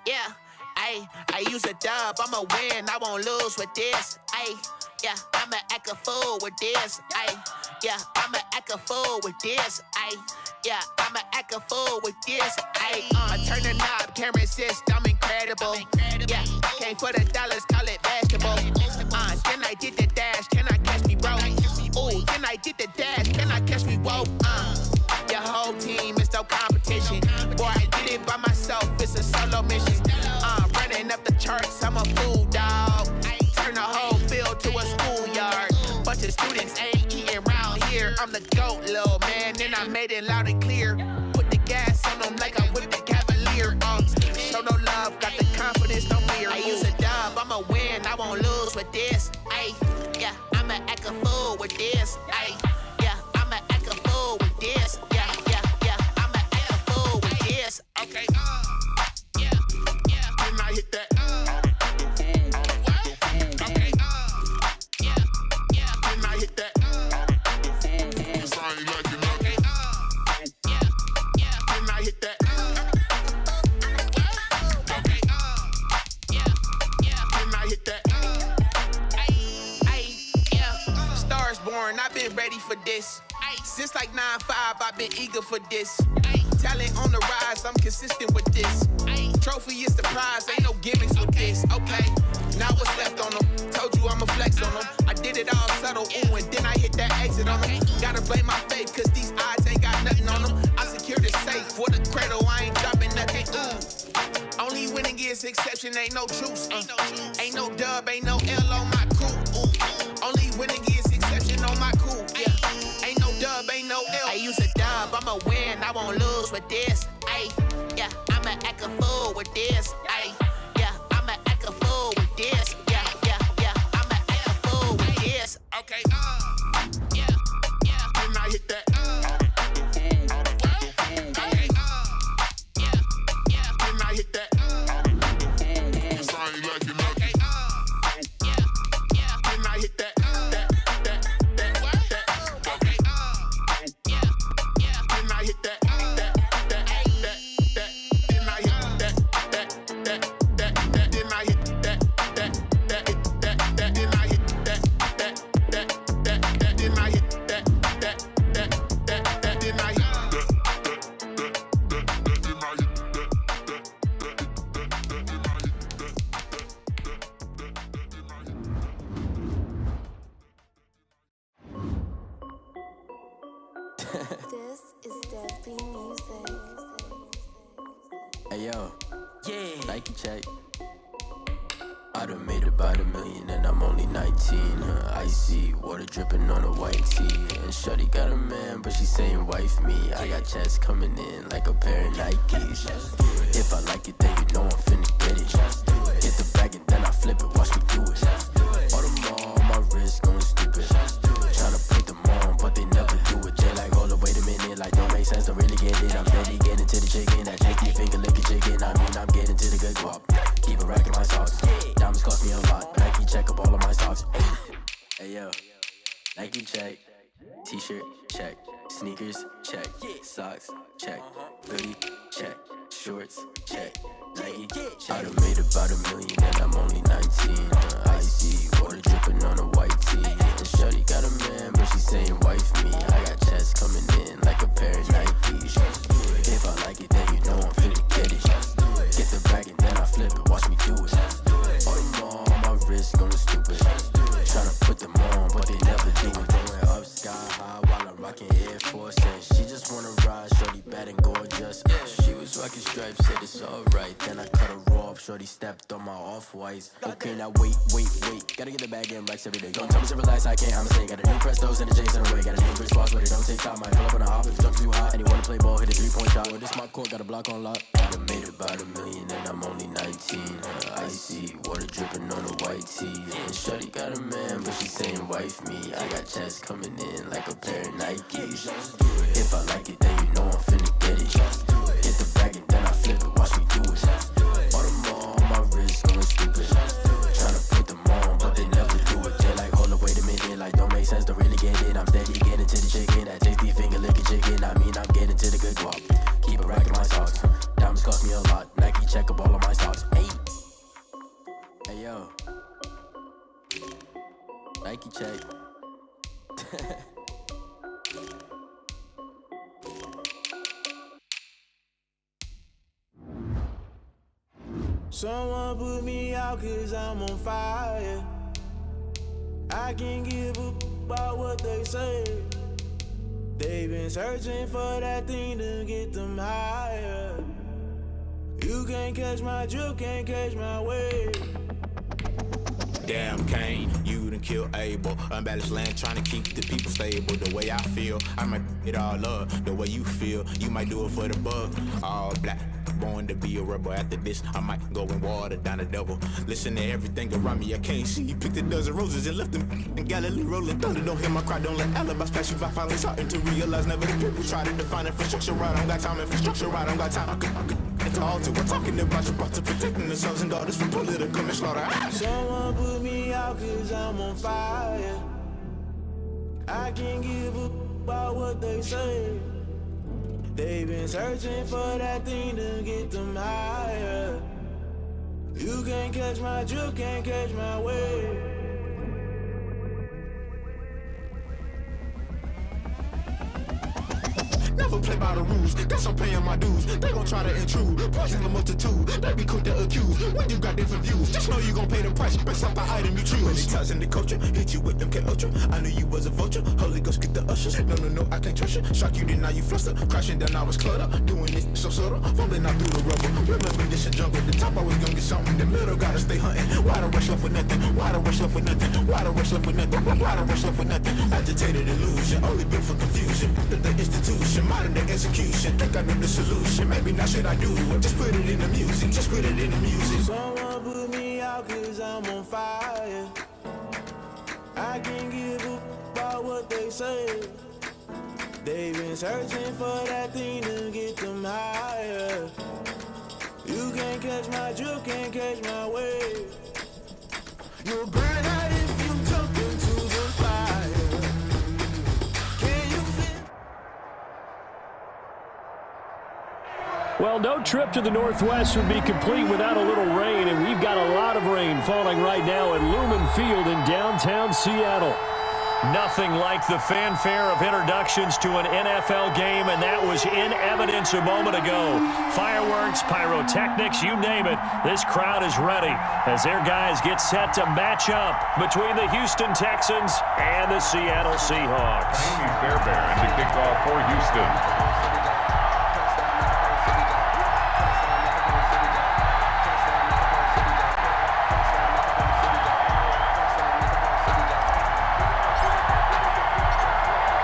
Yeah, ayy, I use a dub, I'ma win, I won't lose with this, ayy. Yeah, I'ma act a fool with this, ayy. Yeah, I'ma act a fool with this, ayy. Yeah, I'ma act a fool with this, ayy. Turn the knob, camera assist, I'm incredible. Yeah, came for the dollars, call it basketball. Then I did the dash, can I catch me, bro? Ooh, then I did the dash, can I catch me, whoa? Your whole team is no competition. Boy, I did it by myself, it's a solo mission. Running up the charts, I'm a fool, dog. Turn the whole field to a schoolyard. Bunch of students ain't eating round here. I'm the GOAT, little man, and I made it loud and clear. Put the gas on them like I whipped the Cavalier. Show no love, got the confidence, no fear. I use a dub, I'ma win, I won't lose with this. Ayy, yeah, I'ma act a fool with this. Ayy, yeah, I'ma act a fool with this. Yeah, yeah, yeah, I'ma act a fool with this. Okay, yeah, yeah. Then I hit that. Okay, yeah, yeah. Then I hit that. Cause I ain't like it. Okay, yeah, yeah. Then I hit that. Okay, yeah, yeah. Then I hit that. Stars born, I've been ready for this. Since like 9-5, I've been eager for this. Talent on the rise, I'm consistent with this. Trophy is the prize, ain't no gimmicks with this. Okay, now what's left on them? Told you I'ma flex on them. I did it all subtle, ooh, and then I hit that exit on them. Gotta blame my faith, cause these odds ain't got nothing on them. I secure the safe for the cradle, I ain't dropping nothing, ooh. Only winning is exception, ain't no truce. Ain't no dub, ain't no L on my crew. Ooh. Only winning is exception on my crew. Yeah. Ain't no dub, ain't no L. I use a dub, I'ma win, I won't lose with this. Ayy, yeah, I'ma act a fool with this. Ayy, yeah, I'ma act a fool with this. Yeah, yeah, yeah, I'ma act a fool with this. Okay, yeah, yeah. Then I hit that. Okay, yeah, yeah. Then I hit that. Cause I ain't like it. Okay, yeah, yeah. Then I hit that. This is Dev B Music. Hey yo, yeah, Nike check. I done made about $1 million and I'm only 19. Icy water dripping on a white tee. And shawty got a man, but she saying wife me. I got checks coming in like a pair of Nikes. If I like it, then you know I'm finna get it. Get the bag and then I flip it, watch me do it. All them on my wrist going stupid. Tryna put them on, but they never do it. They like, hold up, wait a minute, like don't make sense, don't really get it. I'm steady getting to the chicken, that tasty finger licking chicken. I mean, I'm getting to the good guap. Keep a rack in my socks. Diamonds cost me a lot. Nike check up all of my stocks. Hey yo, Nike check. T-shirt check. Sneakers check. Socks check. Hoodie check. Shorts check. Nike check. I done made about $1 million and I'm only 19. Icy water dripping on a white tee. And shawty got a man, but she saying wife me. I got checks coming in like a pair of Nikes. If I like it, then you know I'm finna get it. Get the bag and then I flip it, watch me do it. All them on my wrist going stupid. Tryna put them on, but they never do it. Going up sky high while I'm rocking Air Force. And she just wanna ride, shorty bad and gorgeous. She was rocking stripes, said it's alright. Then I cut her off, shorty stepped on my off-whites. Okay, now wait. Gotta get the bag in blacks every day. Don't tell me to relax, I can't, I'ma say. Got a new Prestos and a J's in the way. Got a new Chris Boss, but it don't take time. Might pull up on a hop if it's too hot. And you wanna play ball, hit a 3-point shot. Well, this my court, got a block on lock. I done made about $1 million and I'm only 19. Icy water dripping on a white tee. And shawty got a man, but she saying wife me. I got checks coming in like a pair of Nikes. If I like it, then you know I'm finna get it. Get the bag and then I flip it, watch me do it. All them on my wrist going stupid. Tryna put them on, but they never do it. They like, hold up, wait a minute, like don't make sense, don't really get it. I'm steady getting to the chicken, that tasty finger licking chicken. I mean, I'm getting to the good guap. Keep a rack in my socks. Diamonds cost me a lot. Nike check up all of my stocks. Someone put me out 'cause I'm on fire. I can't give a about what they say. They've been searching for that thing to get them higher. You can't catch my drift, can't catch my wave. Damn Kane, you done killed Abel. Unbalanced land trying to keep the people stable. The way I feel, I might it all up. The way you feel, you might do it for the bug. All black, born to be a rebel. After this, I might go and water down the devil. Listen to everything around me, I can't see. You picked a dozen roses and left them in Galilee rolling thunder. Don't hear my cry, don't let alibis pass you by. Finally starting to realize never the people try to define infrastructure right. I don't got time, infrastructure right. I don't got time. I could it's all to we're talking about your to protecting the sons and daughters from political manslaughter. Someone put me out 'cause I'm on fire. I can't give a about what they say. They've been searching for that thing to get them higher. You can't catch my drift, can't catch my wave. Never play by the rules, guess I'm paying my dues. They gon' try to intrude, poison the multitude. They be quick to accuse when you got different views. Just know you gon' pay the price based off the item you choose. Many times in the culture, hit you with MK Ultra. I knew you was a vulture. Holy Ghost get the ushers. No, I can't trust you. Shock you, then now you fluster. Crashing down, I was cluttered. Doing this so subtle, fumbling out through the rubble. Remember this a jungle. The top always gonna get something. The middle gotta stay hunting. Why the rush left for nothing? Why the rush left for nothing? Why the rush left for nothing? Why the rush left for nothing? Agitated illusion, only built for confusion. The institution, modern day execution. Think I know the solution. Maybe now should I do it? Just put it in the music. Just put it in the music. Someone put me out 'cause I'm on fire. I can't give a about what they say. They've been searching for that thing to get them higher. You can't catch my drift, can't catch my wave. You'll burn out if you jump into the fire. Can you feel? Well, no trip to the Northwest would be complete without a little rain, and we've got a lot of rain falling right now at Lumen Field in downtown Seattle. Nothing like the fanfare of introductions to an NFL game, and that was in evidence a moment ago. Fireworks, pyrotechnics, you name it. This crowd is ready as their guys get set to match up between the Houston Texans and the Seattle Seahawks. Amy Fairbairn to kick off for Houston.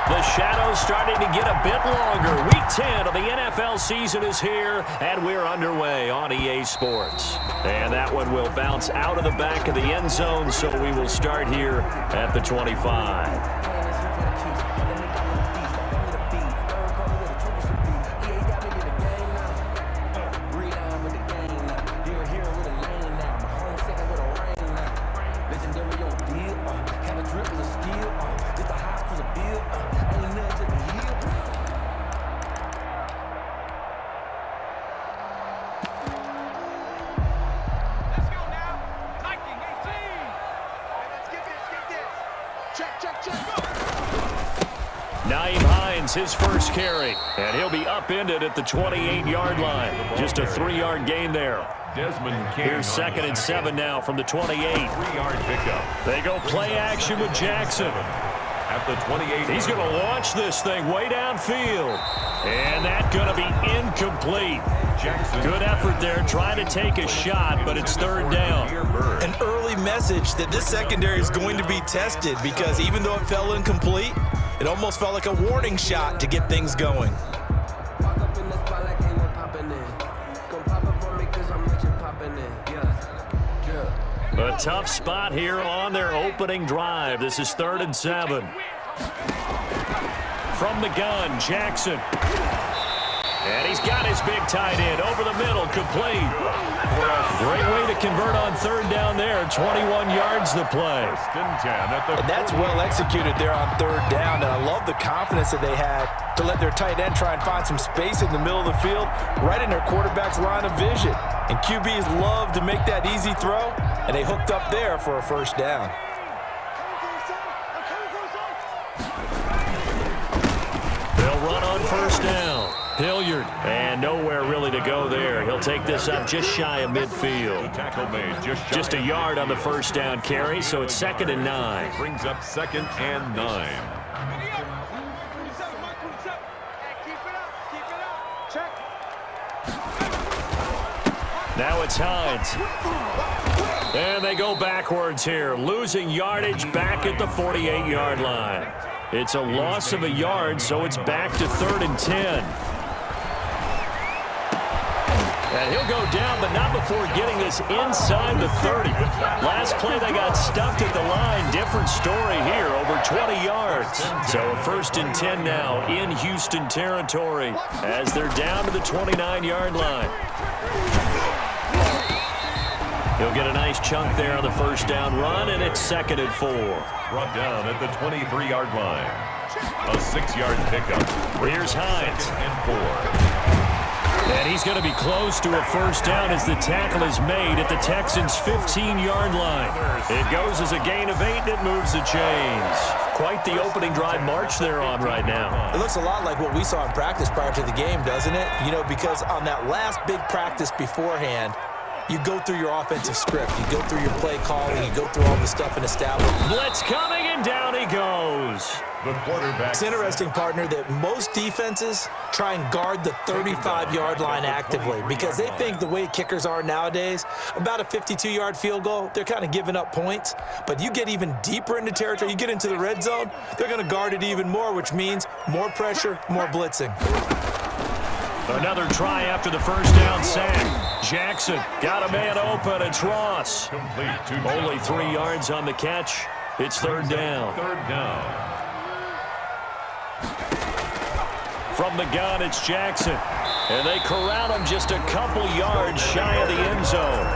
The shadow's starting to get a bit longer. Week 10 of the NFL season is here, and we're underway on EA Sports. And that one will bounce out of the back of the end zone, so we will start here at the 25. His first carry, and he'll be upended at the 28-yard line. Just a 3-yard gain there. Here's 2nd and 7 now from the 28. 3-yard pickup. They go play action with Jackson. At the 28. He's going to launch this thing way downfield. And that's going to be incomplete. Jackson. Good effort there, trying to take a shot, but it's 3rd down. An early message that this secondary is going to be tested, because even though it fell incomplete, it almost felt like a warning shot to get things going. A tough spot here on their opening drive. This is 3rd and 7. From the gun, Jackson. And he's got his big tight end over the middle, complete. Great way to convert on 3rd down there. 21 yards to play. And that's well executed there on 3rd down. And I love the confidence that they had to let their tight end try and find some space in the middle of the field, right in their quarterback's line of vision. And QBs love to make that easy throw, and they hooked up there for a 1st down. They'll run on 1st down. Hilliard, and nowhere really to go there. He'll take this up just shy of midfield. Tackle made Just a yard on the first down carry, so it's 2nd and 9. Brings up 2nd and 9. Now it's Hines. And they go backwards here, losing yardage back at the 48-yard line. It's a loss of a yard, so it's back to 3rd and 10. And he'll go down, but not before getting this inside the 30. Last play, they got stuffed at the line. Different story here, over 20 yards. So a 1st and 10 now in Houston territory as they're down to the 29-yard line. He'll get a nice chunk there on the first down run, and it's 2nd and 4. Brought down at the 23-yard line. A 6-yard pickup. Here's Hines. 2nd and 4. And he's going to be close to a first down as the tackle is made at the Texans' 15-yard line. It goes as a gain of 8, and it moves the chains. Quite the opening drive march they're on right now. It looks a lot like what we saw in practice prior to the game, doesn't it? You know, because on that last big practice beforehand, you go through your offensive script. You go through your play calling. You go through all the stuff and establish. Blitz coming, and down he goes. The quarterback. It's interesting, partner, that most defenses try and guard the 35-yard line actively because they think the way kickers are nowadays, about a 52-yard field goal, they're kind of giving up points. But you get even deeper into territory, you get into the red zone, they're going to guard it even more, which means more pressure, more blitzing. Another try after the first down sack. Jackson got a man open. It's Ross. Only 3 yards on the catch. It's 3rd down. 3rd down. From the gun, it's Jackson. And they corral him just a couple yards shy of the end zone.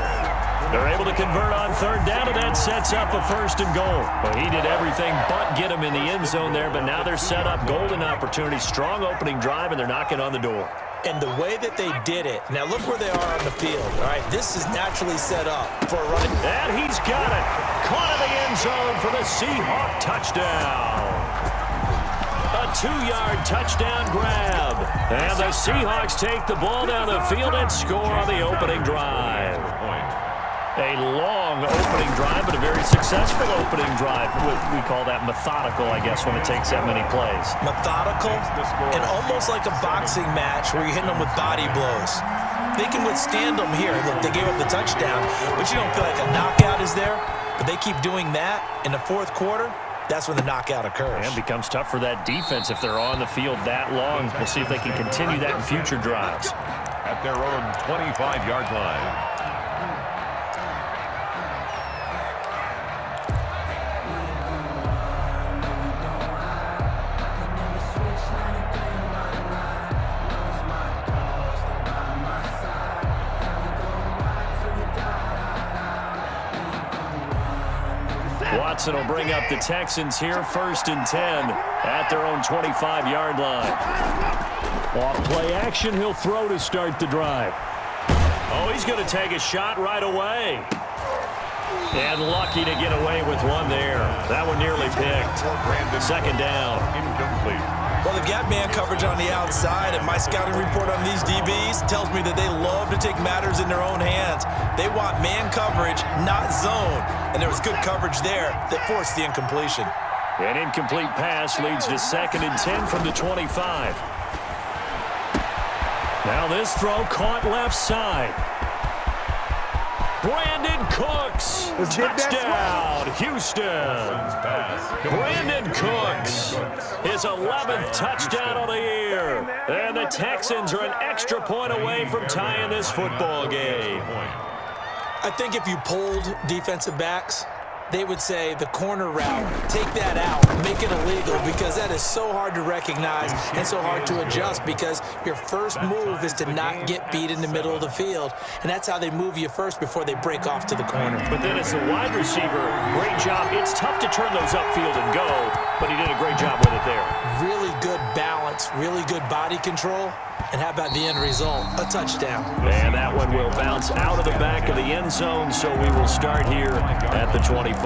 They're able to convert on 3rd down, and that sets up a 1st and goal. Well, he did everything but get him in the end zone there, but now they're set up golden opportunity. Strong opening drive, and they're knocking on the door. And the way that they did it, now look where they are on the field. All right, this is naturally set up for a run. And he's got it. Caught in the end zone for the Seahawk touchdown. A 2-yard touchdown grab. And the Seahawks take the ball down the field and score on the opening drive. A long opening drive, but a very successful opening drive. We call that methodical, I guess, when it takes that many plays. Methodical and almost like a boxing match where you're hitting them with body blows. They can withstand them here. Look, they gave up the touchdown, but you don't feel like a knockout is there. But they keep doing that in the 4th quarter. That's when the knockout occurs. And it becomes tough for that defense if they're on the field that long. We'll see if they can continue that in future drives. At their own 25-yard line. Watson will bring up the Texans here, 1st and 10 at their own 25-yard line. Off play action, he'll throw to start the drive. Oh, he's going to take a shot right away. And lucky to get away with one there. That one nearly picked. 2nd down. Incomplete. Well, they've got man coverage on the outside, and my scouting report on these DBs tells me that they love to take matters in their own hands. They want man coverage, not zone. And there was good coverage there that forced the incompletion. An incomplete pass leads to 2nd and 10 from the 25. Now this throw caught left side. Brandon Cooks, touchdown, Houston. Brandon Cooks, his 11th touchdown of the year. And the Texans are an extra point away from tying this football game. I think if you polled defensive backs, they would say the corner route, take that out, make it illegal, because that is so hard to recognize and so hard to adjust, because your first move is to not get beat in the middle of the field, and that's how they move you first before they break off to the corner. But then as the wide receiver, great job. It's tough to turn those upfield and go, but he did a great job with it there. Really good balance, really good body control, and how about the end result? A touchdown. And that one will bounce out of the back of the end zone, so we will start here at the 25.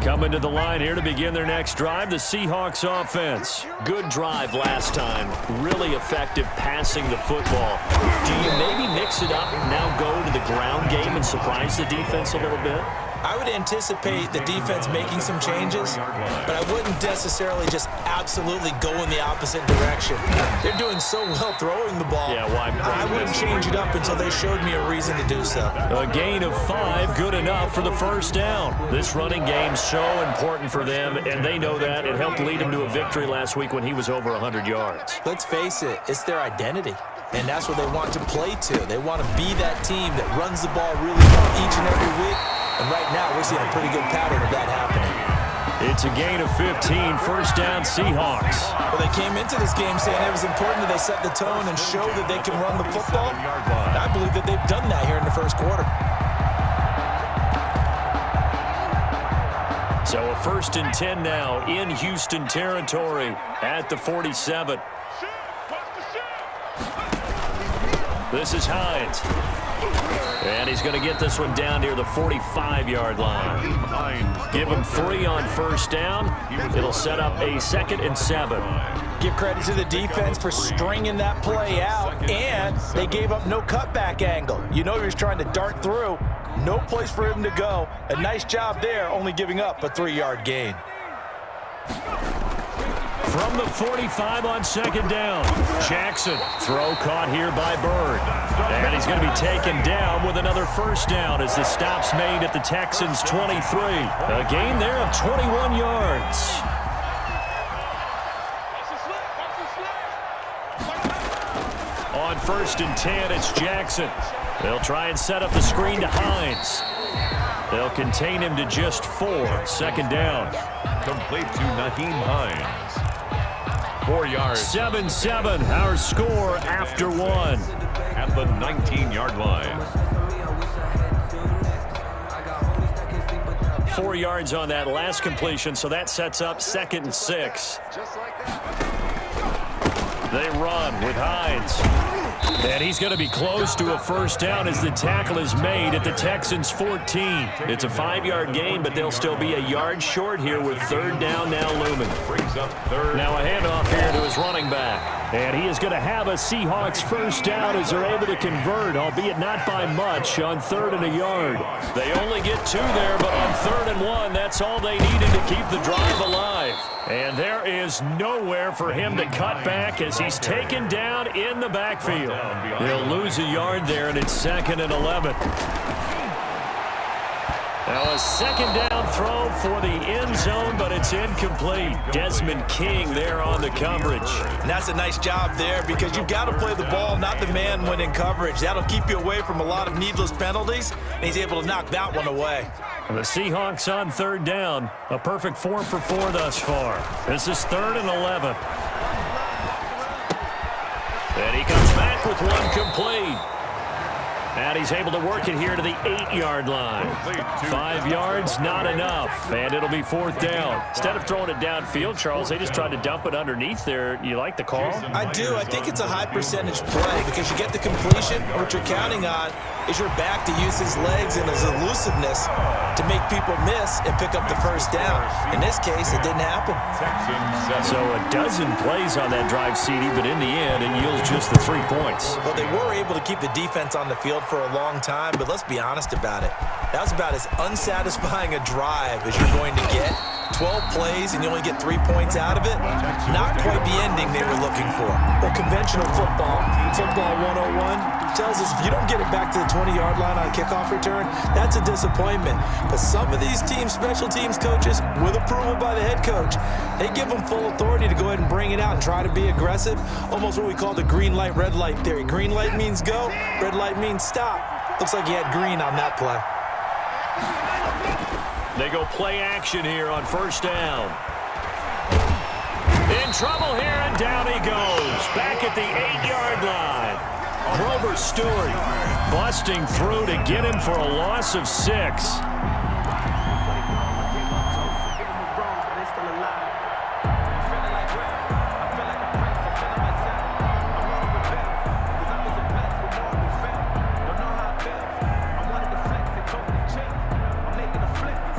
Coming to the line here to begin their next drive, the Seahawks offense. Good drive last time. Really effective passing the football. Do you maybe mix it up and now go to the ground game and surprise the defense a little bit? I would anticipate the defense making some changes, but I wouldn't necessarily just absolutely go in the opposite direction. They're doing so well throwing the ball. Yeah, why? I wouldn't change it up until they showed me a reason to do so. A gain of 5, good enough for the first down. This running game's so important for them, and they know that. It helped lead them to a victory last week when he was over 100 yards. Let's face it, it's their identity, and that's what they want to play to. They want to be that team that runs the ball really well each and every week. And right now, we're seeing a pretty good pattern of that happening. It's a gain of 15, first down Seahawks. Well, they came into this game saying it was important that they set the tone and show that they can run the football. And I believe that they've done that here in the first quarter. So a 1st and 10 now in Houston territory at the 47. This is Hines. And he's going to get this one down near the 45-yard line. Give him 3 on first down. It'll set up a 2nd and 7. Give credit to the defense for stringing that play out, and they gave up no cutback angle. You know he was trying to dart through. No place for him to go. A nice job there, only giving up a 3-yard gain. From the 45 on 2nd down. Jackson, throw caught here by Bird. And he's going to be taken down with another first down as the stop's made at the Texans' 23. A gain there of 21 yards. On 1st and 10, it's Jackson. They'll try and set up the screen to Hines. They'll contain him to just 4. 2nd down. Complete to Naheem Hines. 4 yards. 7-7, our score after 1. At the 19-yard line. 4 yards on that last completion, so that sets up 2nd and 6. They run with Hines. And he's going to be close to a first down as the tackle is made at the Texans' 14. It's a 5-yard gain, but they'll still be a yard short here with 3rd down now looming. Brings up 3rd. Now a handoff here to his running back. And he is going to have a Seahawks first down as they're able to convert, albeit not by much, on 3rd and a yard. They only get 2 there, but on 3rd and 1, that's all they needed to keep the drive alive. And there is nowhere for him to cut back as he's taken down in the backfield. He'll lose a yard there, and it's 2nd and 11. Now a 2nd down throw for the end zone, but it's incomplete. Desmond King there on the coverage. And that's a nice job there because you've got to play the ball, not the man when in coverage. That'll keep you away from a lot of needless penalties, and he's able to knock that one away. The Seahawks on 3rd down. A perfect 4 for 4 thus far. This is 3rd and 11. And he comes back with one complete. And he's able to work it here to the 8-yard line. 5 yards, not enough. And it'll be 4th down. Instead of throwing it downfield, Charles, they just tried to dump it underneath there. You like the call? I do. I think it's a high percentage play because you get the completion, and what you're counting on is your back to use his legs and his elusiveness to make people miss and pick up the first down. In this case, it didn't happen. So a dozen plays on that drive, CD, but in the end, it yields just the 3 points. Well, they were able to keep the defense on the field for a long time, but let's be honest about it. That was about as unsatisfying a drive as you're going to get. 12 plays and you only get 3 points out of it. Not quite the ending they were looking for. Well, conventional football 101, tells us if you don't get it back to the 20-yard line on a kickoff return, that's a disappointment. But some of these teams, special teams coaches, with approval by the head coach, they give them full authority to go ahead and bring it out and try to be aggressive. Almost what we call the green light, red light theory. Green light means go, red light means stop. Looks like he had green on that play. They go play action here on first down. In trouble here, and down he goes. Back at the 8-yard line. Grover Stewart busting through to get him for a loss of 6.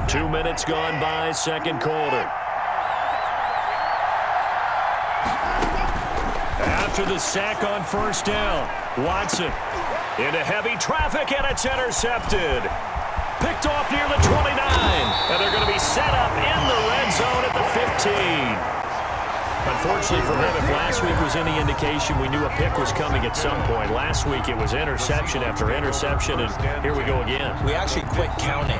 2 minutes gone by, second quarter. After the sack on first down, Watson into heavy traffic, and it's intercepted. Picked off near the 29, and they're going to be set up in the red zone at the 15. Unfortunately for him, if last week was any indication, we knew a pick was coming at some point. Last week it was interception after interception, and here we go again. We actually quit counting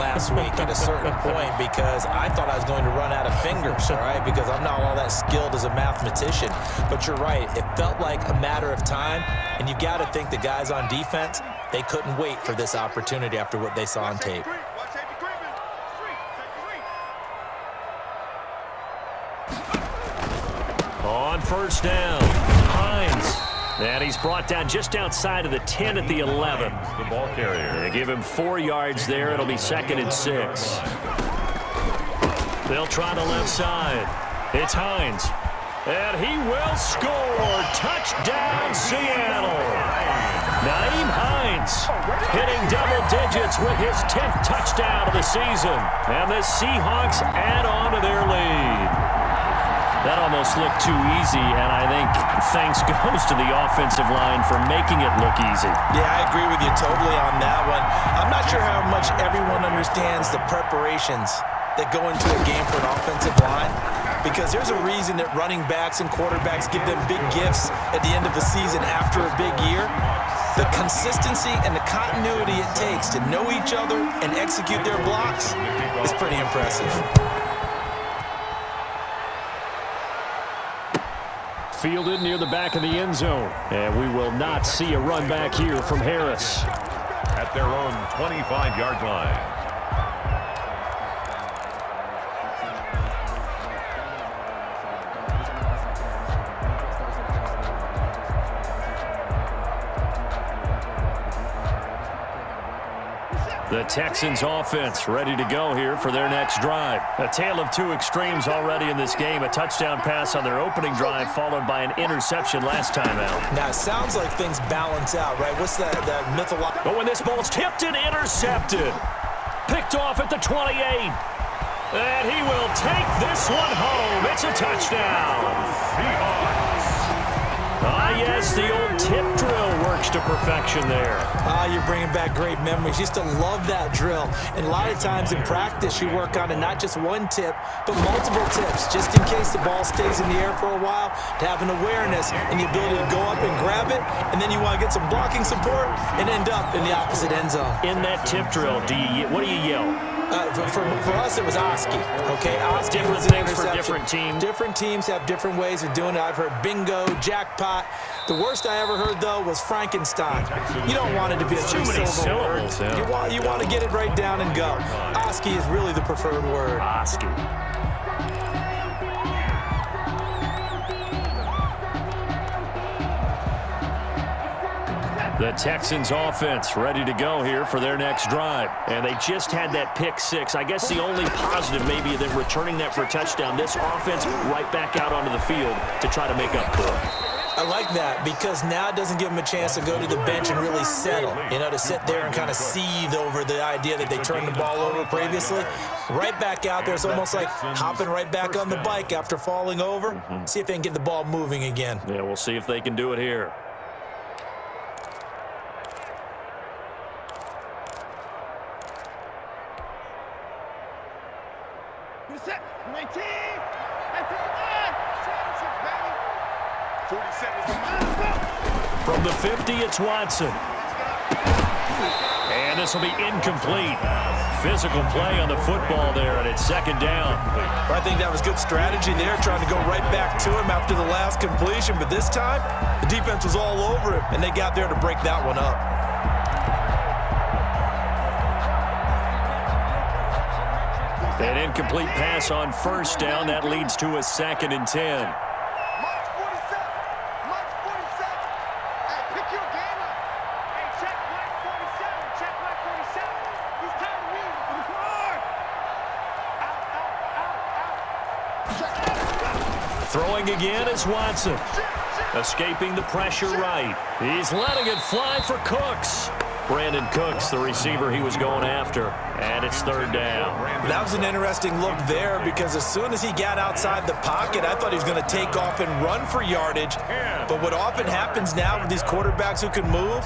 last week at a certain point because I thought I was going to run out of fingers, all right, because I'm not all that skilled as a mathematician. But you're right. It felt like a matter of time, and you got to think the guys on defense, they couldn't wait for this opportunity after what they saw on tape. On first down, Hines. And he's brought down just outside of the 10 at the 11. The ball carrier. They give him 4 yards there. It'll be 2nd and 6. They'll try the left side. It's Hines. And he will score. Touchdown, Seattle. Nyheim Hines hitting double digits with his 10th touchdown of the season. And the Seahawks add on to their lead. That almost looked too easy, and I think thanks goes to the offensive line for making it look easy. Yeah, I agree with you totally on that one. I'm not sure how much everyone understands the preparations that go into a game for an offensive line, because there's a reason that running backs and quarterbacks give them big gifts at the end of the season after a big year. The consistency and the continuity it takes to know each other and execute their blocks is pretty impressive. Fielded near the back of the end zone. And we will not see a run back here from Harris. At their own 25-yard line. The Texans offense ready to go here for their next drive. A tale of two extremes already in this game. A touchdown pass on their opening drive followed by an interception last time out. Now, it sounds like things balance out, right? What's that mythological? But when this ball's tipped and intercepted. Picked off at the 28. And he will take this one home. It's a touchdown. Ah, yes, the old tip drill works to perfection there. Ah, you're bringing back great memories. Used to love that drill. And a lot of times in practice, you work on it, not just one tip, but multiple tips, just in case the ball stays in the air for a while, to have an awareness and the ability to go up and grab it, and then you want to get some blocking support and end up in the opposite end zone. In that tip drill, what do you yell? For us, it was Oski. Okay, Oski different was an things for interception. different teams. Different teams have different ways of doing it. I've heard bingo, jackpot. The worst I ever heard, though, was Frankenstein. You don't want it to be a Too many syllables. Yeah. You want to get it right down and go. Oski is really the preferred word. Oski. The Texans offense ready to go here for their next drive. And they just had that pick six. I guess the only positive maybe than returning that for a touchdown. This offense right back out onto the field to try to make up for it. I like that because now it doesn't give them a chance to go to the bench and really settle, to sit there and kind of seethe over the idea that they turned the ball over previously. Right back out there. It's almost like hopping right back on the bike after falling over. See if they can get the ball moving again. Yeah, we'll see if they can do it here. From the 50, it's Watson. And this will be incomplete. Physical play on the football there, and it's second down. I think that was good strategy there, trying to go right back to him after the last completion. But this time, the defense was all over him, and they got there to break that one up. An incomplete pass on first down. That leads to a 2nd and 10. Throwing again is Watson. Escaping the pressure right. He's letting it fly for Cooks. Brandon Cooks, the receiver he was going after, and it's third down. That was an interesting look there because as soon as he got outside the pocket, I thought he was going to take off and run for yardage. But what often happens now with these quarterbacks who can move,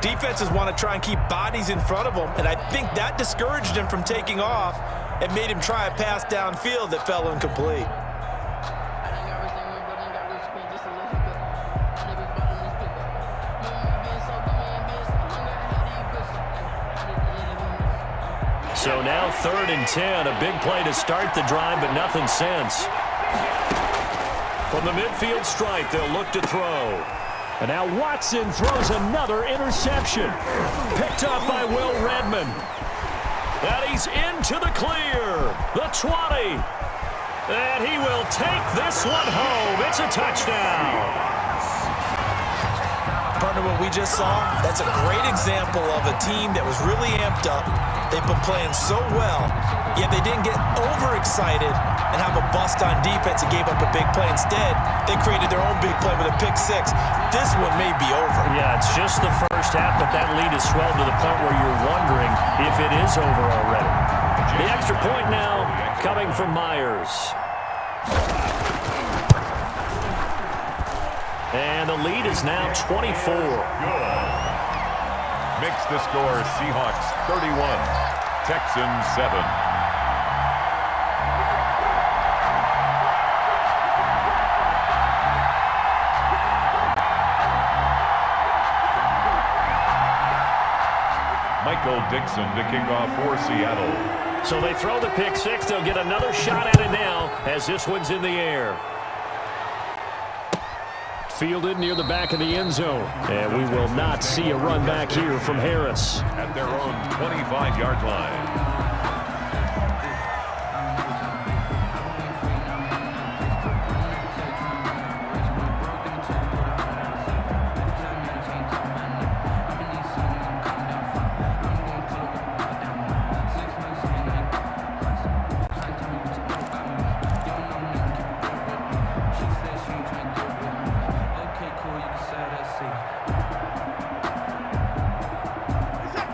defenses want to try and keep bodies in front of them, and I think that discouraged him from taking off and made him try a pass downfield that fell incomplete. So now 3rd and 10, a big play to start the drive, but nothing since. From the midfield stripe, they'll look to throw. And now Watson throws another interception. Picked up by Will Redmond. And he's into the clear. The 20. And he will take this one home. It's a touchdown. Partner, what we just saw, that's a great example of a team that was really amped up. They've been playing so well, yet they didn't get overexcited and have a bust on defense and gave up a big play. Instead, they created their own big play with a pick six. This one may be over. Yeah, it's just the first half, but that lead has swelled to the point where you're wondering if it is over already. The extra point now coming from Myers. And the lead is now 24. Makes the score Seahawks 31, Texans 7. Michael Dixon to kick off for Seattle. So they throw the pick six. They'll get another shot at it now as this one's in the air. Fielded near the back of the end zone. And we will not see a run back here from Harris. At their own 25-yard line.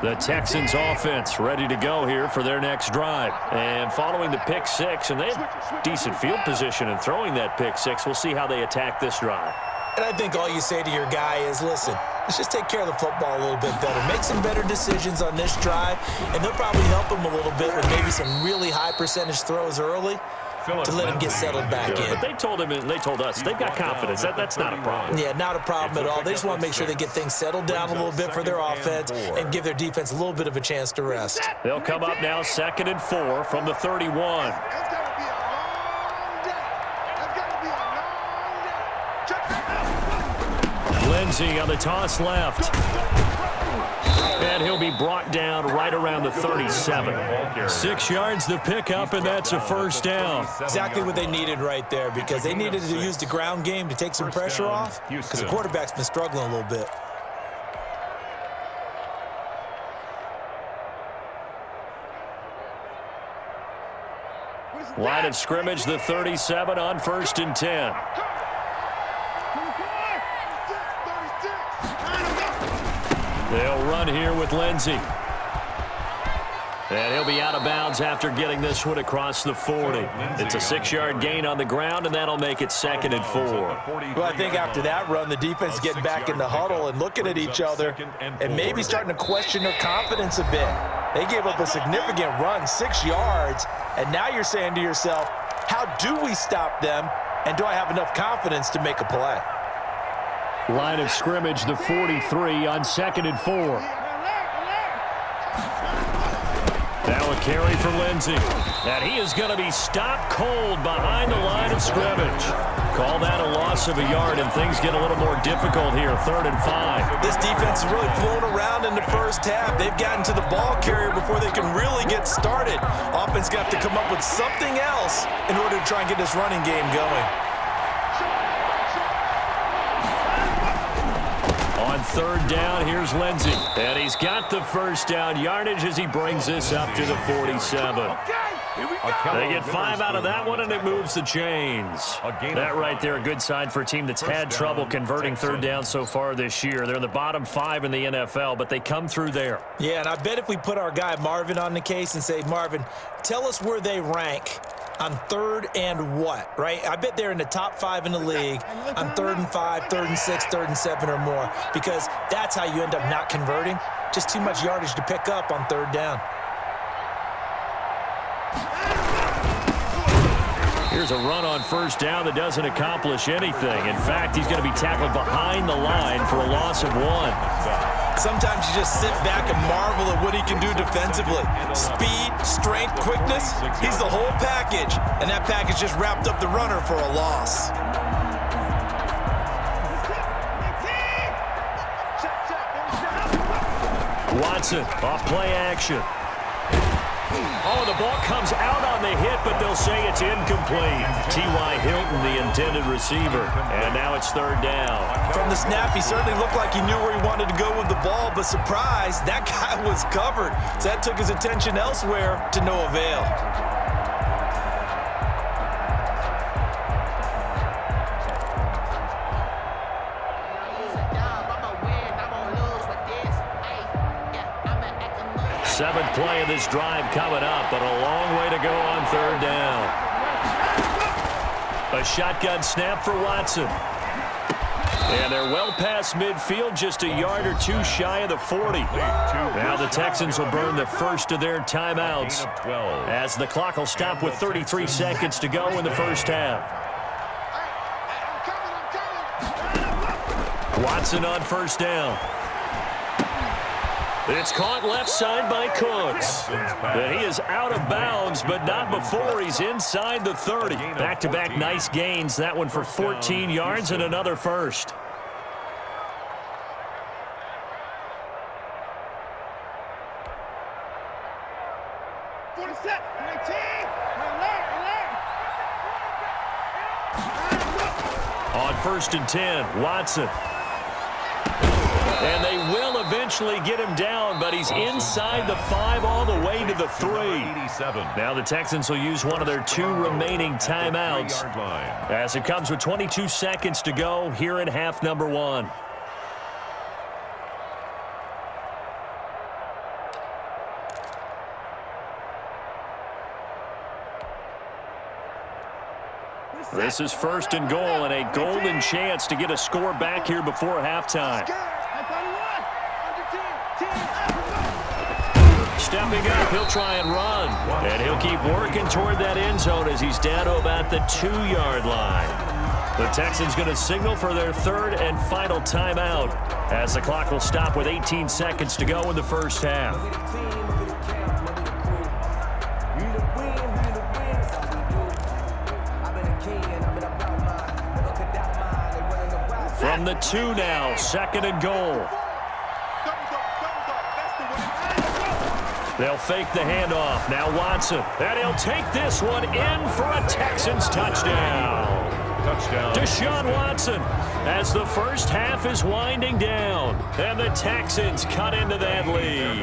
The Texans offense ready to go here for their next drive. And following the pick six, and they had decent field position in throwing that pick six. We'll see how they attack this drive. And I think all you say to your guy is, listen, let's just take care of the football a little bit better. Make some better decisions on this drive, and they'll probably help him a little bit with maybe some really high percentage throws early to let him get settled back in. But they told him, and they told us, they've got confidence. That's not a problem. Yeah, not a problem at all. They just want to make sure they get things settled down a little bit for their offense and give their defense a little bit of a chance to rest. They'll come up now 2nd and 4 from the 31. Lindsey on the toss left. And he'll be brought down right around the 37. 6 yards the pickup, and that's a first down. Exactly what they needed right there, because they needed to use the ground game to take some pressure off, because the quarterback's been struggling a little bit. Line of scrimmage, the 37 on 1st and 10. They'll run here with Lindsey. And he'll be out of bounds after getting this one across the 40. It's a 6-yard gain on the ground, and that'll make it 2nd and 4. Well, I think after that run, the defense getting back in the huddle and looking at each other and maybe starting to question their confidence a bit. They gave up a significant run, 6 yards, and now you're saying to yourself, how do we stop them, and do I have enough confidence to make a play? Line of scrimmage, the 43 on 2nd and 4. Now a carry for Lindsey. And he is going to be stopped cold behind the line of scrimmage. Call that a loss of a yard, and things get a little more difficult here, 3rd and 5. This defense is really flown around in the first half. They've gotten to the ball carrier before they can really get started. Offense got to come up with something else in order to try and get this running game going. On 3rd down, here's Lindsey. And he's got the first down yardage as he brings this up to the 47. They get 5 out of that one, and it moves the chains. That right there, a good sign for a team that's had trouble converting third down so far this year. They're in the bottom 5 in the NFL, but they come through there. Yeah, and I bet if we put our guy Marvin on the case and say, Marvin, tell us where they rank on 3rd and what, right? I bet they're in the top 5 in the league on 3rd and 5, 3rd and 6, 3rd and 7 or more, because that's how you end up not converting. Just too much yardage to pick up on 3rd down. Here's a run on 1st down that doesn't accomplish anything. In fact, he's going to be tackled behind the line for a loss of 1. Sometimes you just sit back and marvel at what he can do defensively. Speed, strength, quickness, he's the whole package. And that package just wrapped up the runner for a loss. Watson, off play action. Oh, the ball comes out on the hit, but they'll say it's incomplete. T.Y. Hilton, the intended receiver. And now it's 3rd down. From the snap, he certainly looked like he knew where he wanted to go with the ball, but surprise, that guy was covered. So that took his attention elsewhere to no avail. Seventh play of this drive coming up, but a long way to go on 3rd down. A shotgun snap for Watson. And they're well past midfield, just a yard or 2 shy of the 40. Now the Texans will burn the first of their timeouts as the clock will stop with 33 seconds to go in the first half. Watson on 1st down. It's caught left side by Cooks. And he is out of bounds, but not before he's inside the 30. Back-to-back nice gains. That one for 14 yards and another first. On 1st and 10, Watson. And they will eventually get him down, but he's inside the 5 all the way to the 3. Now the Texans will use one of their 2 remaining timeouts as it comes with 22 seconds to go here in half number 1. This is 1st and goal and a golden chance to get a score back here before halftime. Stepping up, he'll try and run. And he'll keep working toward that end zone as he's down to about the 2-yard line. The Texans going to signal for their 3rd and final timeout as the clock will stop with 18 seconds to go in the first half. From the 2 now, 2nd and goal. They'll fake the handoff. Now Watson. And he'll take this one in for a Texans touchdown. Deshaun Watson as the first half is winding down. And the Texans cut into that lead.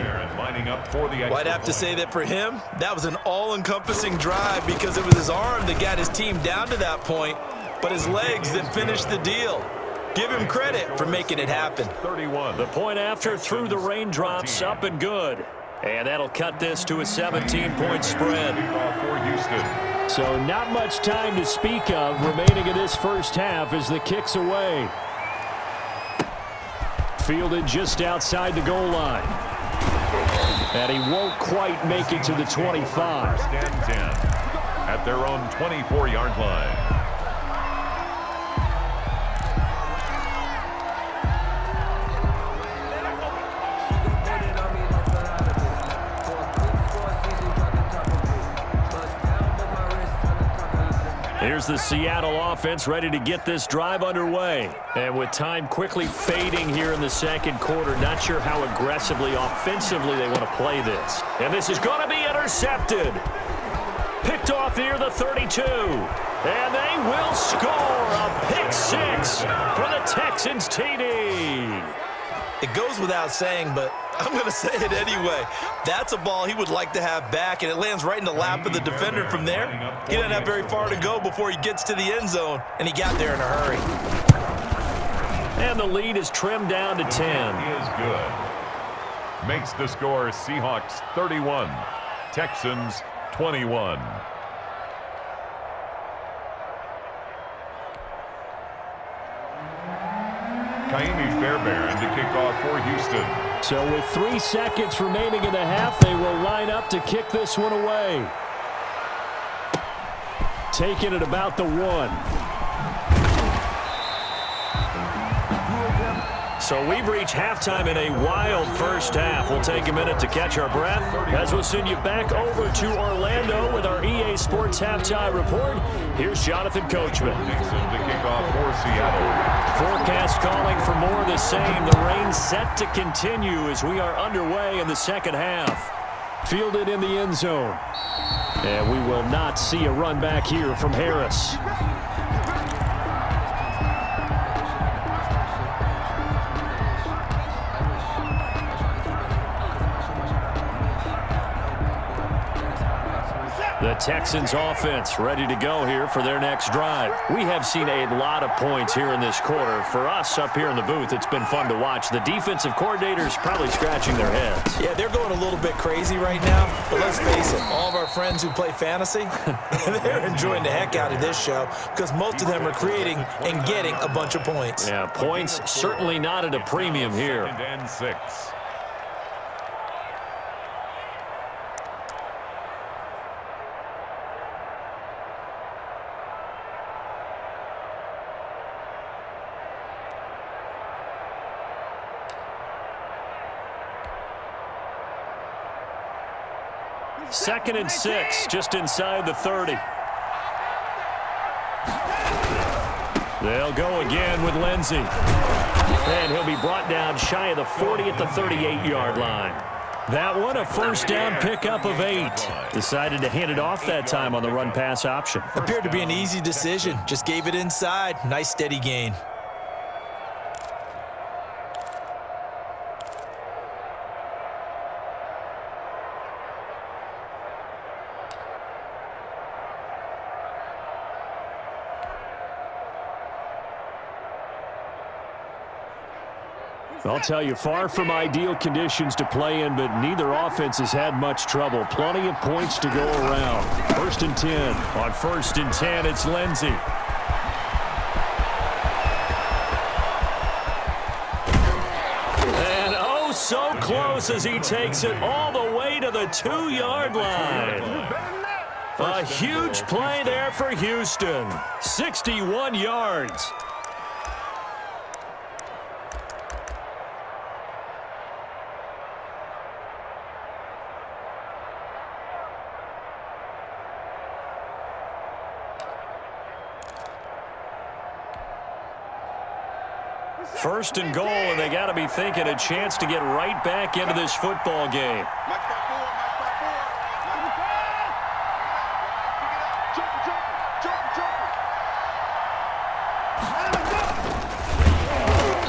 Well, I'd have to say that for him, that was an all-encompassing drive because it was his arm that got his team down to that point, but his legs that finished the deal. Give him credit for making it happen. 31. The point after through the raindrops, up and good. And that'll cut this to a 17-point spread. So not much time to speak of remaining in this first half as the kick's away. Fielded just outside the goal line. And he won't quite make it to the 25. First and 10 at their own 24-yard line. Here's the Seattle offense ready to get this drive underway. And with time quickly fading here in the second quarter, not sure how aggressively, offensively they want to play this. And this is going to be intercepted. Picked off near the 32. And they will score a pick 6 for the Texans TD. It goes without saying, but I'm going to say it anyway. That's a ball he would like to have back, and it lands right in the lap of the defender from there. He doesn't have very far to go before he gets to the end zone, and he got there in a hurry. And the lead is trimmed down to 10. He is good. Makes the score Seahawks 31, Texans 21. Kaimi Fairbairn to kick off for Houston. So with 3 seconds remaining in the half, they will line up to kick this one away. Taking it about the 1. So we've reached halftime in a wild first half. We'll take a minute to catch our breath as we'll send you back over to Orlando with our EA Sports Halftime Report. Here's Jonathan Coachman. Nixon to kick off for Seattle. Forecast calling for more of the same. The rain set to continue as we are underway in the second half. Fielded in the end zone. And we will not see a run back here from Harris. The Texans offense ready to go here for their next drive. We have seen a lot of points here in this quarter. For us up here in the booth, it's been fun to watch. The defensive coordinators probably scratching their heads. Yeah, they're going a little bit crazy right now. But let's face it, all of our friends who play fantasy, they're enjoying the heck out of this show because most of them are creating and getting a bunch of points. Yeah, points certainly not at a premium here. And 6. Second and 6, just inside the 30. They'll go again with Lindsey. And he'll be brought down shy of the 40 at the 38-yard line. That one, a first down pickup of 8. Decided to hand it off that time on the run-pass option. Appeared to be an easy decision. Just gave it inside. Nice steady gain. I'll tell you, far from ideal conditions to play in, but neither offense has had much trouble. Plenty of points to go around. 1st and 10. On 1st and 10, it's Lindsey. And oh, so close as he takes it all the way to the 2-yard line. A huge play there for Houston. 61 yards. First and goal, and they got to be thinking a chance to get right back into this football game.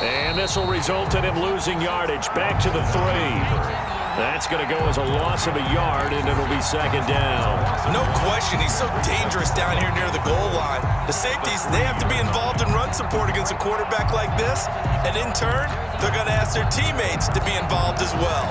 And this will result in him losing yardage back to the 3. That's going to go as a loss of a yard, and it'll be second down. No question, he's so dangerous down here near the goal line. The safeties, they have to be involved in run support against a quarterback like this, and in turn, they're going to ask their teammates to be involved as well.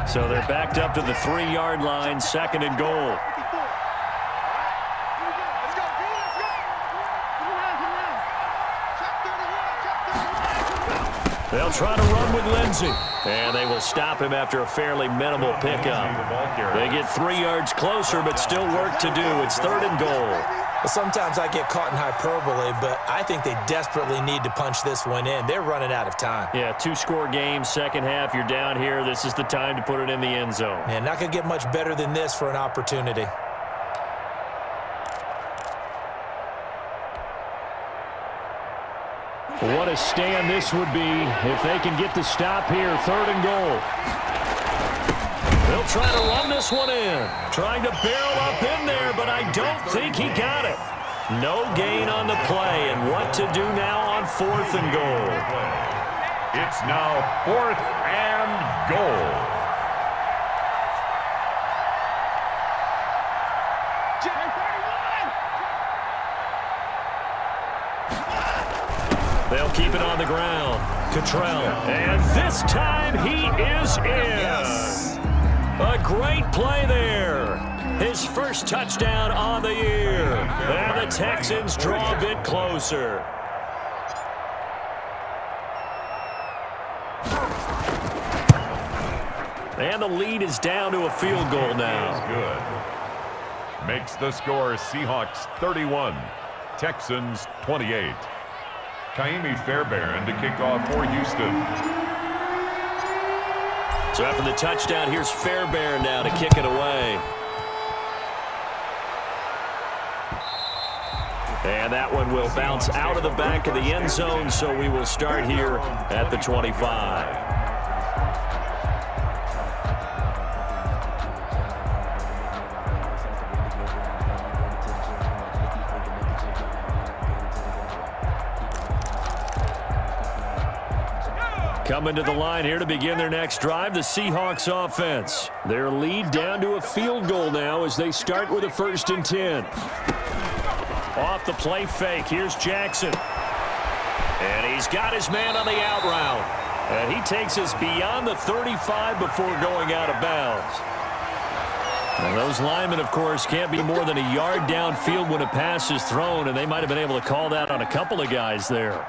So they're backed up to the 3-yard line, second and goal. They'll try to run with Lindsey. And they will stop him after a fairly minimal pickup. They get 3 yards closer, but still work to do. It's 3rd and goal. Well, sometimes I get caught in hyperbole, but I think they desperately need to punch this one in. They're running out of time. Yeah, 2-score game, second half. You're down here. This is the time to put it in the end zone. Man, not going to get much better than this for an opportunity. What a stand this would be if they can get the stop here. 3rd and goal. They'll try to run this one in. Trying to barrel up in there, but I don't think he got it. No gain on the play, and what to do now on 4th and goal. It's now 4th and goal. They'll keep it on the ground. Cottrell, and this time he is in. Yes. A great play there. His first touchdown on the year. And the Texans draw a bit closer. And the lead is down to a field goal now. Good. Makes the score Seahawks 31, Texans 28. Kaimi Fairbairn to kick off for Houston. So after the touchdown, here's Fairbairn now to kick it away. And that one will bounce out of the back of the end zone, so we will start here at the 25. Coming to the line here to begin their next drive, the Seahawks offense. Their lead down to a field goal now as they start with a 1st and 10. Off the play fake, here's Jackson. And he's got his man on the out route. And he takes us beyond the 35 before going out of bounds. And those linemen, of course, can't be more than a yard downfield when a pass is thrown, and they might have been able to call that on a couple of guys there.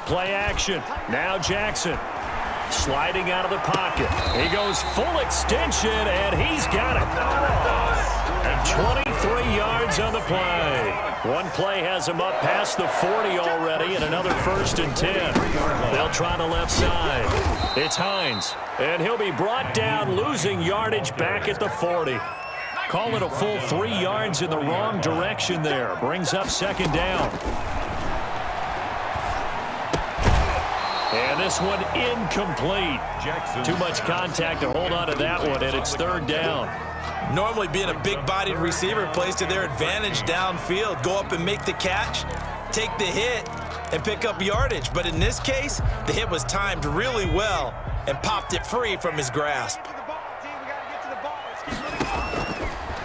Play action. Now Jackson. Sliding out of the pocket. He goes full extension, and he's got it. And 23 yards on the play. One play has him up past the 40 already, and another 1st and 10. They'll try the left side. It's Hines, and he'll be brought down, losing yardage back at the 40. Call it a full 3 yards in the wrong direction there. Brings up 2nd down. And this one incomplete. Too much contact to hold on to that one, and it's 3rd down. Normally being a big-bodied receiver plays to their advantage downfield. Go up and make the catch, take the hit, and pick up yardage. But in this case, the hit was timed really well and popped it free from his grasp.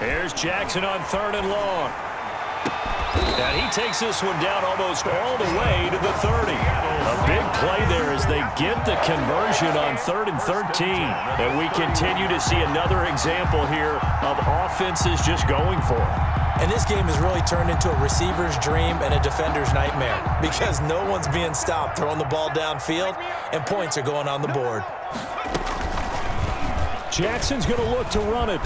Here's Jackson on 3rd and long. And he takes this one down almost all the way to the 30. A big play there as they get the conversion on 3rd and 13. And we continue to see another example here of offenses just going for it. And this game has really turned into a receiver's dream and a defender's nightmare because no one's being stopped throwing the ball downfield, and points are going on the board. Jackson's going to look to run it.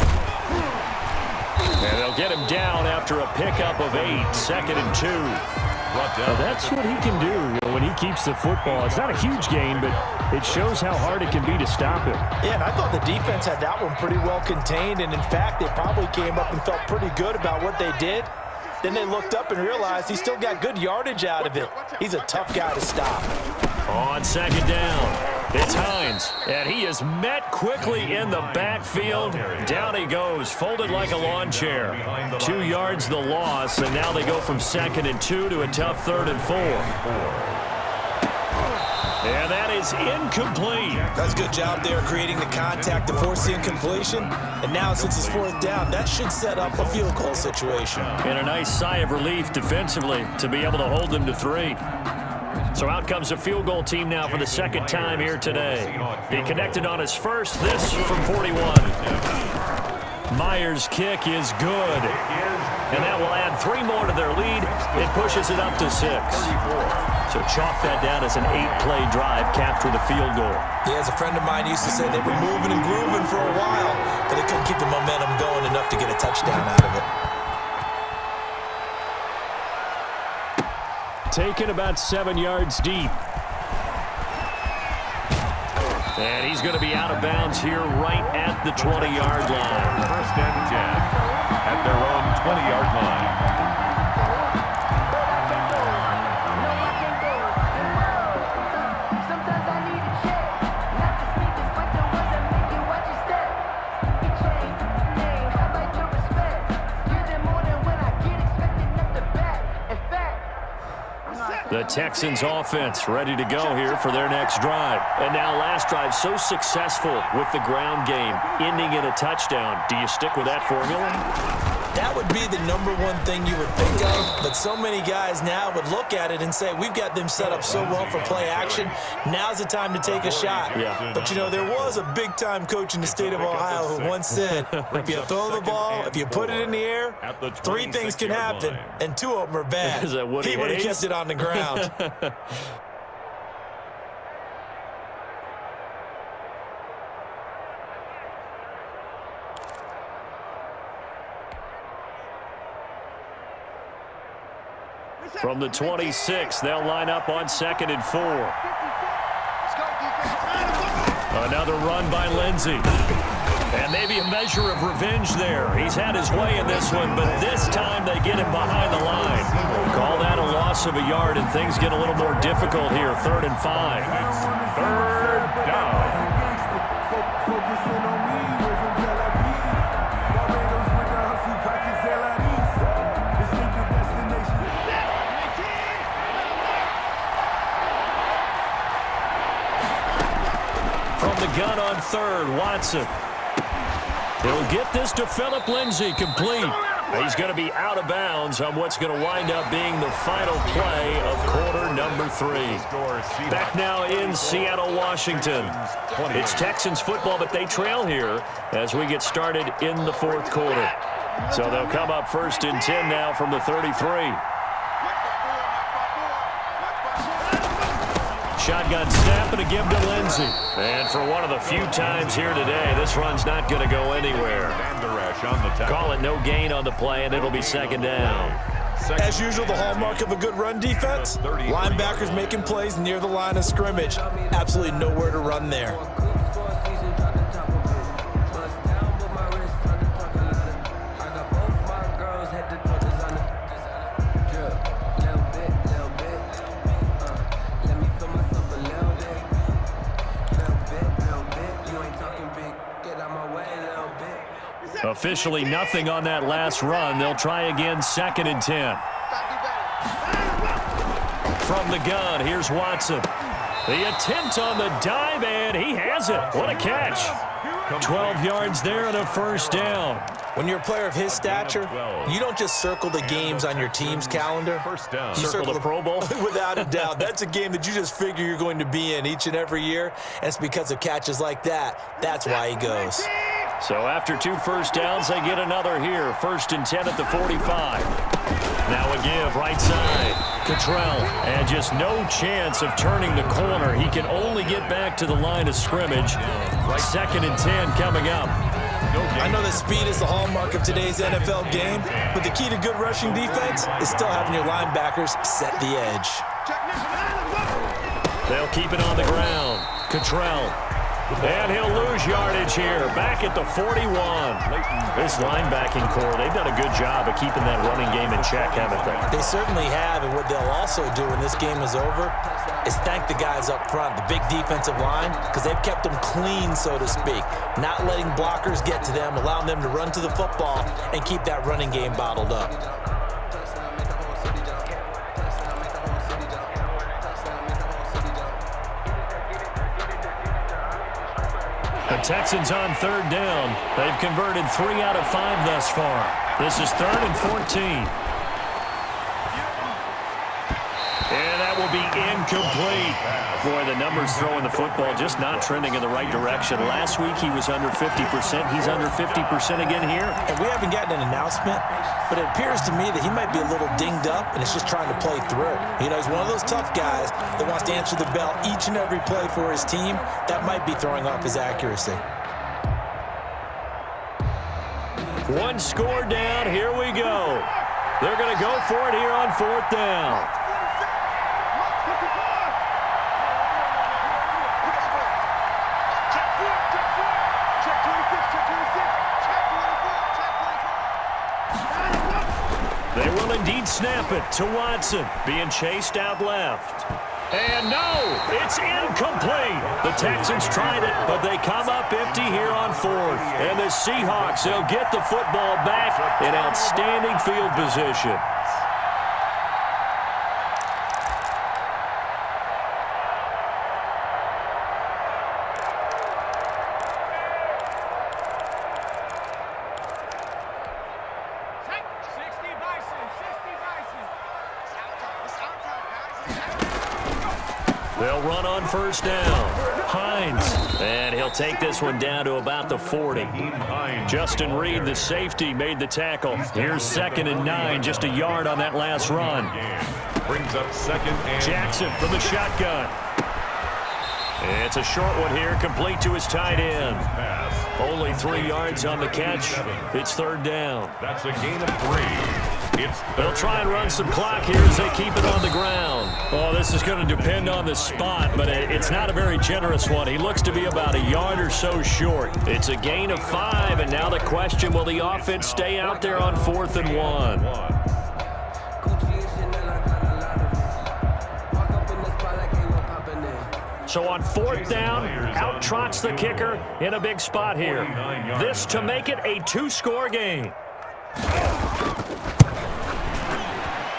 And they'll get him down after a pickup of 8, 2nd and 2. Well, that's what he can do when he keeps the football. It's not a huge gain, but it shows how hard it can be to stop him. Yeah, and I thought the defense had that one pretty well contained, and in fact, they probably came up and felt pretty good about what they did. Then they looked up and realized he still got good yardage out of it. He's a tough guy to stop. On 2nd down, it's Hines, and he is met quickly in the backfield. Down he goes, folded like a lawn chair. 2 yards the loss, and now they go from 2nd and 2 to a tough 3rd and 4. And that is incomplete. That's a good job there creating the contact to force the incompletion. And now since it's 4th down, that should set up a field goal situation. And a nice sigh of relief defensively to be able to hold them to 3. So out comes a field goal team now for the 2nd time here today. He connected on his first, this from 41. Myers' kick is good. And that will add 3 more to their lead. It pushes it up to 6. So chalk that down as an 8-play drive, capture the field goal. Yeah, as a friend of mine used to say, they were moving and grooving for a while, but they couldn't keep the momentum going enough to get a touchdown out of it. Taken about 7 yards deep. And he's going to be out of bounds here right at the 20-yard line. 1st and 10 at their own 20-yard line. The Texans offense ready to go here for their next drive. And now last drive so successful with the ground game, ending in a touchdown. Do you stick with that formula? That would be the number one thing you would think of, but so many guys now would look at it and say, we've got them set up so well for play action. Now's the time to take a shot. Yeah. But, you know, there was a big-time coach in the state of Ohio who once said, if you throw the ball, if you put it in the air, 3 things can happen, and 2 of them are bad. Is that Woody He would have Hayes? kept it on the ground. From the 26, they'll line up on 2nd and 4. Another run by Lindsey. And maybe a measure of revenge there. He's had his way in this one, but this time they get him behind the line. Call that a loss of a yard, and things get a little more difficult here. 3rd and 5. Third down. From the gun on 3rd, Watson. He'll get this to Phillip Lindsay, complete. He's going to be out of bounds on what's going to wind up being the final play of quarter number 3. Back now in Seattle, Washington. It's Texans football, but they trail here as we get started in the 4th quarter. So they'll come up 1st and 10 now from the 33. Shotgun snap and a give to Lindsey. And for one of the few times here today, this run's not going to go anywhere. Call it no gain on the play, and it'll be 2nd down. As usual, the hallmark of a good run defense, linebackers making plays near the line of scrimmage. Absolutely nowhere to run there. Officially nothing on that last run. They'll try again 2nd and 10. From the gun, here's Watson. The attempt on the dive, and he has it. What a catch. 12 yards there and a 1st down. When you're a player of his stature, you don't just circle the games on your team's calendar. You Circle the Pro Bowl? Without a doubt. That's a game that you just figure you're going to be in each and every year. And it's because of catches like that. That's why he goes. So after 2 first downs, they get another here. 1st and 10 at the 45. Now a give, right side. Cottrell, and just no chance of turning the corner. He can only get back to the line of scrimmage. 2nd and 10 coming up. I know that speed is the hallmark of today's NFL game, but the key to good rushing defense is still having your linebackers set the edge. They'll keep it on the ground. Cottrell. And he'll lose yardage here, back at the 41. This linebacking core, they've done a good job of keeping that running game in check, haven't they? They certainly have, and what they'll also do when this game is over is thank the guys up front, the big defensive line, because they've kept them clean, so to speak, not letting blockers get to them, allowing them to run to the football and keep that running game bottled up. The Texans on 3rd down. They've converted 3 out of 5 thus far. This is 3rd and 14. And that will be incomplete. Boy, the numbers throwing the football just not trending in the right direction. Last week he was under 50%. He's under 50% again here. And we haven't gotten an announcement, but it appears to me that he might be a little dinged up and is just trying to play through. You know, he's one of those tough guys that wants to answer the bell each and every play for his team. That might be throwing off his accuracy. 1 score down. Here we go. They're going to go for it here on 4th down. They will indeed snap it to Watson, being chased out left. And no, it's incomplete. The Texans tried it, but they come up empty here on 4th. And the Seahawks, they'll get the football back in outstanding field position. They'll run on first down. Hines. And he'll take this one down to about the 40. Justin Reed, the safety, made the tackle. Here's 2nd and 9, just a yard on that last run. Brings up 2nd and Jackson from the shotgun. It's a short one here, complete to his tight end. Only 3 yards on the catch. It's 3rd down. That's a gain of 3. They'll try and run some clock here as they keep it on the ground. Oh, this is going to depend on the spot, but it's not a very generous one. He looks to be about a yard or so short. It's a gain of 5, and now the question, will the offense stay out there on 4th and 1? So on 4th down, out trots the kicker in a big spot here. This to make it a 2-score game.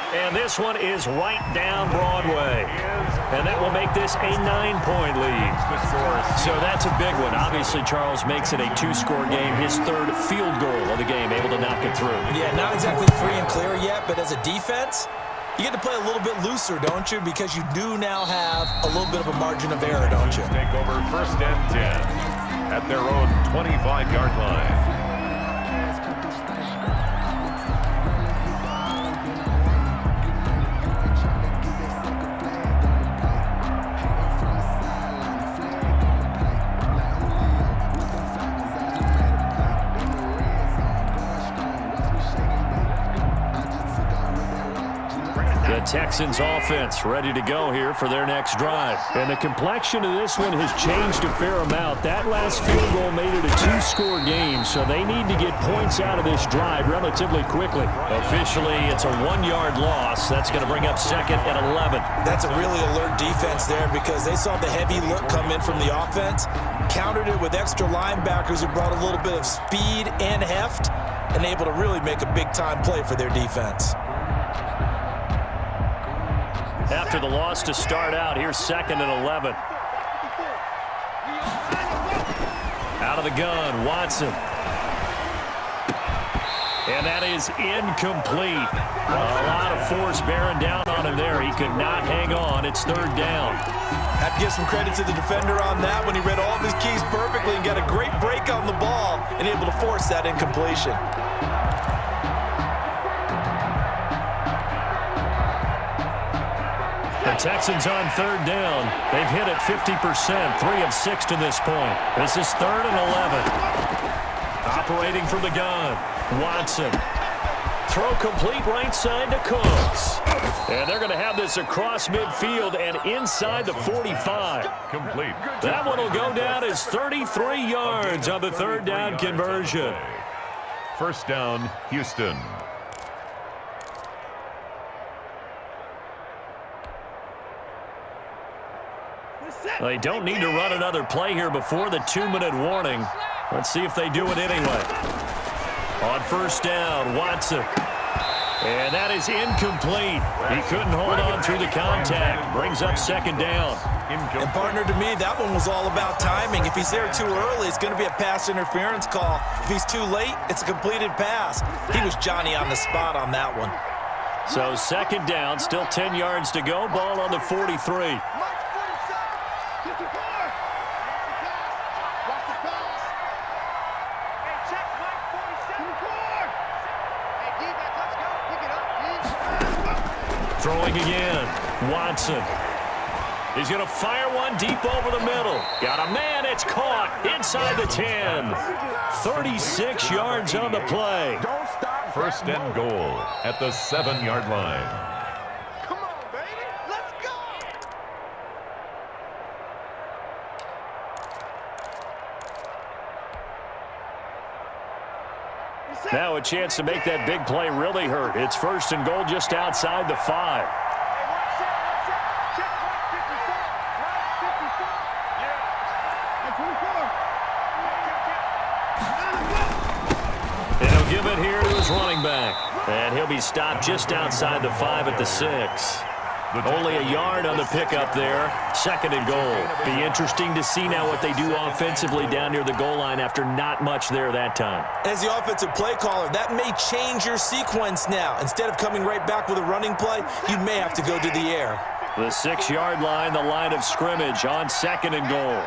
And this one is right down Broadway. And that will make this a 9-point lead. So that's a big one. Obviously, Charles makes it a 2-score game. His 3rd field goal of the game, able to knock it through. Yeah, not exactly free and clear yet, but as a defense, you get to play a little bit looser, don't you? Because you do now have a little bit of a margin of error, don't you? Take over 1st and 10 at their own 25-yard line. Texans offense ready to go here for their next drive. And the complexion of this one has changed a fair amount. That last field goal made it a 2-score game, so they need to get points out of this drive relatively quickly. Officially, it's a 1-yard loss. That's going to bring up 2nd and 11. That's a really alert defense there because they saw the heavy look come in from the offense, countered it with extra linebackers who brought a little bit of speed and heft, and able to really make a big-time play for their defense. After the loss to start out, here's 2nd and 11. Out of the gun, Watson. And that is incomplete. A lot of force bearing down on him there. He could not hang on. It's 3rd down. Have to give some credit to the defender on that when he read all of his keys perfectly and got a great break on the ball and able to force that incompletion. The Texans on 3rd down. They've hit it 50%, 3 of 6 to this point. This is 3rd and 11. Operating from the gun, Watson. Throw complete right side to Cooks. And they're going to have this across midfield and inside the 45. Complete. That one will go down as 33 yards on the 3rd down conversion. 1st down, Houston. They don't need to run another play here before the 2-minute warning. Let's see if they do it anyway. On 1st down, Watson. And that is incomplete. He couldn't hold on through the contact. Brings up 2nd down. And partner, to me, that one was all about timing. If he's there too early, it's going to be a pass interference call. If he's too late, it's a completed pass. He was Johnny on the spot on that one. So 2nd down, still 10 yards to go. Ball on the 43. Throwing again, Watson. He's going to fire one deep over the middle. Got a man, it's caught inside the 10. 36 yards on the play. 1st and goal at the 7-yard line. Come on, baby. Let's go. Now a chance to make that big play really hurt. It's 1st and goal just outside the 5. And he'll give it here to his running back. And he'll be stopped just outside the 5 at the 6. Only a yard on the pickup there. 2nd and goal. Be interesting to see now what they do offensively down near the goal line after not much there that time. As the offensive play caller, that may change your sequence now. Instead of coming right back with a running play, you may have to go to the air. The 6-yard line, the line of scrimmage on 2nd and goal.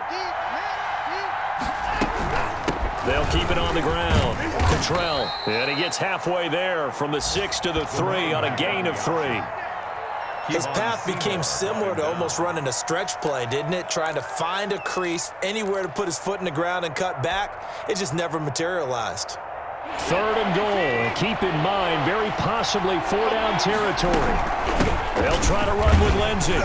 They'll keep it on the ground. Cottrell, and he gets halfway there from the 6 to the 3 on a gain of 3. His path became similar to almost running a stretch play, didn't it? Trying to find a crease, anywhere to put his foot in the ground and cut back. It just never materialized. 3rd and goal. Keep in mind, very possibly 4-down territory. They'll try to run with Lindsey.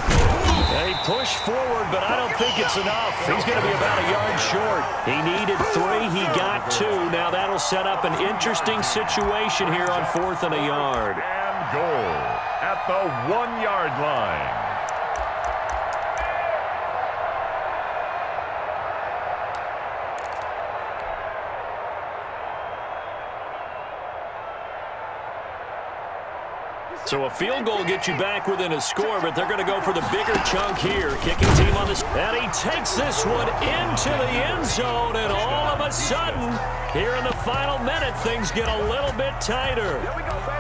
They push forward, but I don't think it's enough. He's going to be about a yard short. He needed 3. He got 2. Now that'll set up an interesting situation here on 4th and a yard. And goal at the 1-yard line. So a field goal gets you back within a score, but they're going to go for the bigger chunk here. Kicking team on this. And he takes this one into the end zone, and all of a sudden, here in the final minute, things get a little bit tighter.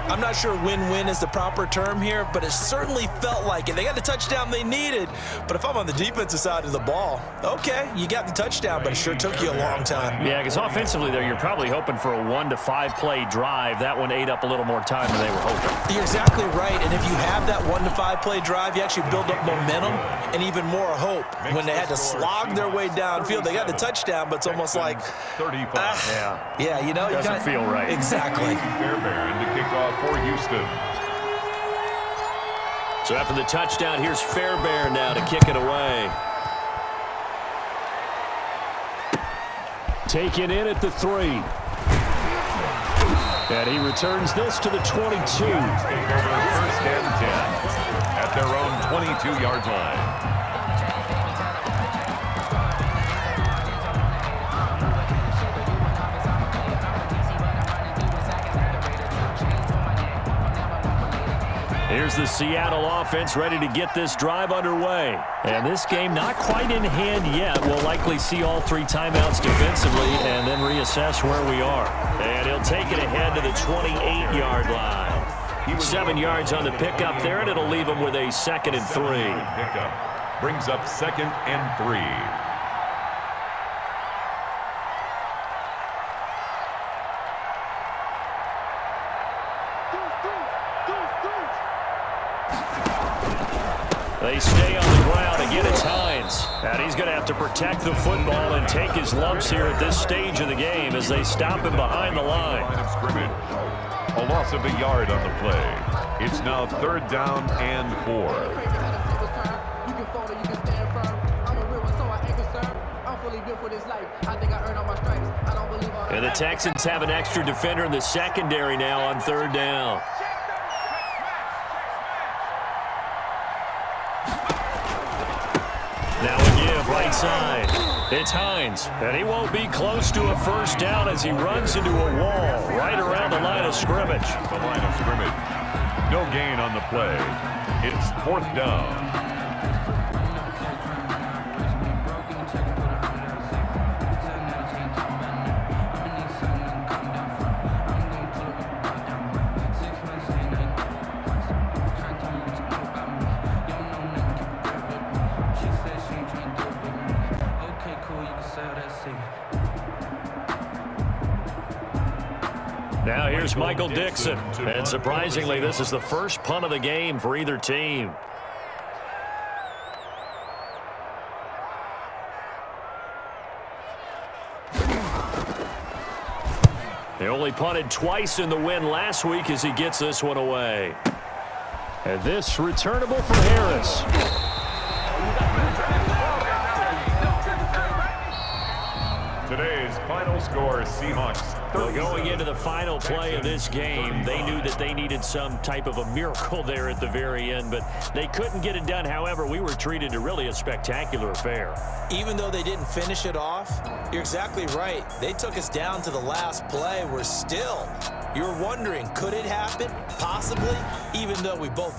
I'm not sure win-win is the proper term here, but it certainly felt like it. They got the touchdown they needed, but if I'm on the defensive side of the ball, okay, you got the touchdown, but it sure took you a long time. Yeah, because offensively there, you're probably hoping for a 1 to 5 play drive. That one ate up a little more time than they were hoping. You're exactly right, and if you have that 1 to 5 play drive, you actually build up momentum and even more hope. When they had to slog their way downfield, they got the touchdown, but it's almost like 35. yeah, you know, Doesn't feel right. Exactly. Fairbairn to kick off for Houston. So after the touchdown, here's Fairbairn now to kick it away. Taken in at the 3. And he returns this to the 22. Take over 1st and 10 at their own 22-yard line. Here's the Seattle offense ready to get this drive underway. And this game not quite in hand yet. We'll likely see all 3 timeouts defensively and then reassess where we are. And he'll take it ahead to the 28-yard line. 7 yards on the pickup there, and it'll leave him with a 2nd and 3. Pickup brings up 2nd and 3. They stay on the ground. Again, it's Hines. And he's going to have to protect the football and take his lumps here at this stage of the game as they stop him behind the line. Line of scrimmage. A loss of a yard on the play. It's now 3rd down and 4. And the Texans have an extra defender in the secondary now on 3rd down. Now a give right side. It's Hines, and he won't be close to a 1st down as he runs into a wall right around the line of scrimmage. The line of scrimmage. No gain on the play. It's 4th down. Now here's Michael Dixon. And surprisingly, this is the first punt of the game for either team. They only punted twice in the win last week as he gets this one away. And this returnable for Harris. Today's final score, Seahawks. Well, going into the final play of this game, they knew that they needed some type of a miracle there at the very end, but they couldn't get it done. However, we were treated to really a spectacular affair. Even though they didn't finish it off, you're exactly right. They took us down to the last play. We're still, you're wondering, could it happen? Possibly, even though we both